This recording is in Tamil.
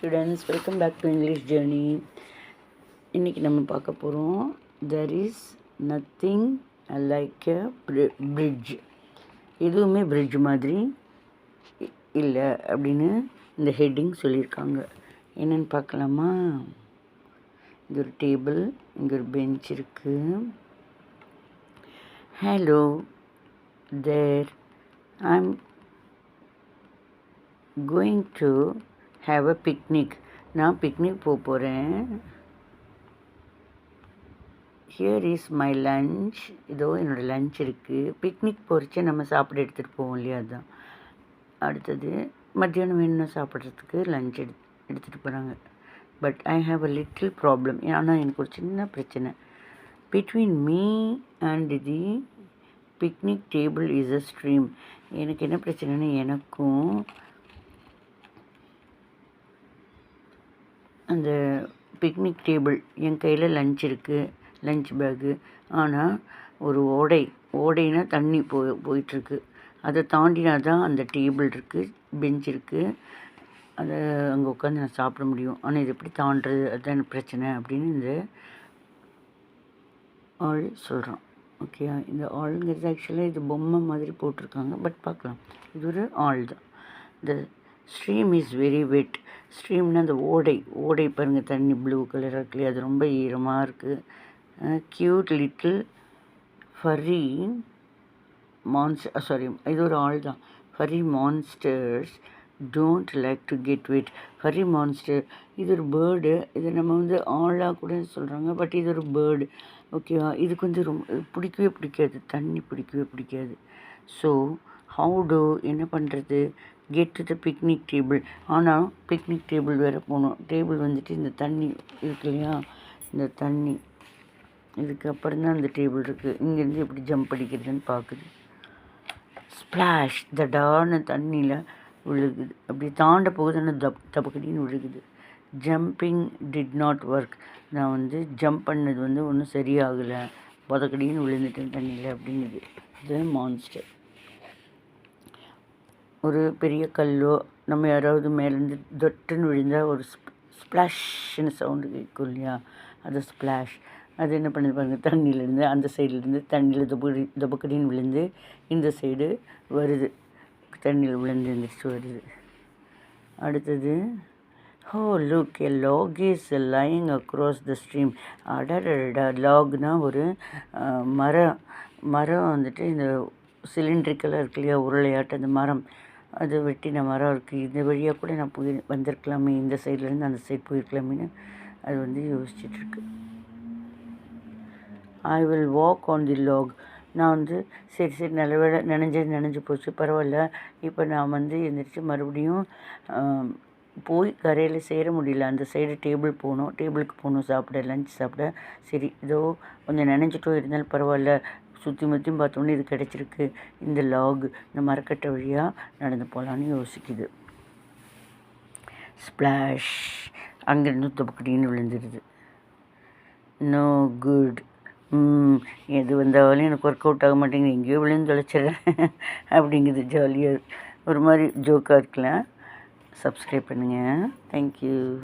students, welcome back to English Journey. இன்னைக்கு நம்ம பார்க்க போகிறோம் there is nothing like a bridge. எதுவுமே bridge மாதிரி இல்லை அப்படின்னு இந்த ஹெட்டிங் சொல்லியிருக்காங்க. என்னென்னு பார்க்கலாமா? இது ஒரு டேபிள், இங்கே ஒரு பெஞ்ச் இருக்குது. Hello there, I'm going to have a picnic. நான் பிக்னிக் போகிறேன். Here is my lunch. இதோ என்னோடய லன்ச் இருக்குது. பிக்னிக் போகிறச்ச நம்ம சாப்பிட எடுத்துகிட்டு போவோம் இல்லையா, அதுதான். அடுத்தது மத்தியானம் வேணும்னா சாப்பிட்றதுக்கு லன்ச் எடுத்துகிட்டு போகிறாங்க. But I have a little problem. ஆனால் எனக்கு ஒரு சின்ன பிரச்சனை. Between me and the picnic table is a stream. எனக்கு என்ன பிரச்சனைன்னு, எனக்கும் அந்த பிக்னிக் டேபிள், என் கையில் லன்ச் இருக்குது, லன்ச் பேக்கு. ஆனால் ஒரு ஓடைனா தண்ணி போயிட்டுருக்கு. அதை தாண்டினா தான் அந்த டேபிள் இருக்குது, பெஞ்ச் இருக்குது, அதை அங்கே உட்காந்து நான் சாப்பிட முடியும். ஆனால் இது எப்படி தாண்டுறது, அதுதான் எனக்கு பிரச்சனை அப்படின்னு இந்த ஆள் சொல்கிறான். ஓகே, இந்த ஆளுங்கிறது ஆக்சுவலாக இது பொம்மை மாதிரி போட்டிருக்காங்க. பட் பார்க்கலாம், இது ஒரு ஆள் தான். இந்த ஸ்ட்ரீம் இஸ் வெரி வெட். ஸ்ட்ரீம்னா அந்த ஓடை பாருங்கள், தண்ணி ப்ளூ கலராக இருக்குல்லையே, அது ரொம்ப ஈரமாக இருக்குது. க்யூட் லிட்டில் ஃபர்ரி சாரி, இது ஒரு ஆள் தான். Furry monsters don't like to get wet. Furry monster, இது ஒரு பேர்டு. இது நம்ம ஆளாக கூட சொல்கிறாங்க. பட் இது ஒரு பேர்டு. ஓகேவா? இதுக்கு ரொம்ப பிடிக்கவே பிடிக்காது, தண்ணி பிடிக்கவே பிடிக்காது. ஸோ ஹவு டு, என்ன பண்ணுறது, get to the picnic table. ஆனால் பிக்னிக் டேபிள் வேறு போகணும். டேபிள் இந்த தண்ணி இருக்கு இல்லையா, இந்த தண்ணி இதுக்கு அப்புறம் தான் அந்த டேபிள் இருக்குது. இங்கேருந்து எப்படி ஜம்ப் அடிக்கிறதுன்னு பார்க்குது. ஸ்ப்ளாஷ், தடான தண்ணியில் விழுகுது. அப்படி தாண்ட போகுது, ஆனால் தபக்கடின்னு விழுகுது. Jumping did not work. நான் ஜம்ப் பண்ணது ஒன்றும் சரியாகலை, பதக்கடின்னு விழுந்துட்டேன் தண்ணியில் அப்படிங்குது. இது மான்ஸ்டர். ஒரு பெரிய கல்லோ நம்ம யாராவது மேலேருந்து தொட்டுன்னு விழுந்தால் ஒரு ஸ்ப்ளாஷ்னு சவுண்டு கேட்கும் இல்லையா, அது ஸ்ப்ளாஷ். அது என்ன பண்ணுது பாருங்கள், தண்ணியிலேருந்து அந்த சைட்லேருந்து தண்ணியில் தொபக்கடின்னு விழுந்து இந்த சைடு வருது, தண்ணியில் விழுந்து எழுந்திரிச்சு வருது. அடுத்தது, ஹோ look, a lock is lying across the stream. அடடா, லாக்னால் ஒரு மரம் இந்த சிலிண்ட்ரிக்கலாக இருக்கு இல்லையா, உருளையாட்டு அந்த மரம், அது வெட்டின மரம் இருக்குது. இந்த வழியாக கூட நான் வந்திருக்கலாமே, இந்த சைட்லேருந்து அந்த சைடு போயிருக்கலாமேன்னு அது யோசிச்சுட்ருக்கு. I will walk on the log. நான் சரி நல்ல வேளை நனைஞ்சு போச்சு, பரவாயில்ல. இப்போ நான் எழுந்திரிச்சு மறுபடியும் போய் கரையில் சேர முடியல. அந்த சைடு டேபிளுக்கு போகணும் சாப்பிட, லஞ்ச் சாப்பிட. சரி, இதோ கொஞ்சம் நனைஞ்சிட்டோம், இருந்தாலும் பரவாயில்ல, சுற்றி முற்றியும் பார்த்தோன்னே இது கிடச்சிருக்கு, இந்த லாக், இந்த மரக்கட்டை வழியாக நடந்து போகலான்னு யோசிக்குது. ஸ்ப்ளாஷ், அங்கேருந்து தொப்பக்கடின்னு விழுந்துடுது. No good. எது வந்தாலும் எனக்கு ஒர்க் அவுட் ஆக மாட்டேங்குது, எங்கேயோ விழுந்து தொலைச்சிட்றேன் அப்படிங்குது. ஜாலியாக ஒரு மாதிரி ஜோக்காக இருக்கலாம். சப்ஸ்கிரைப் பண்ணுங்கள். தேங்க்யூ.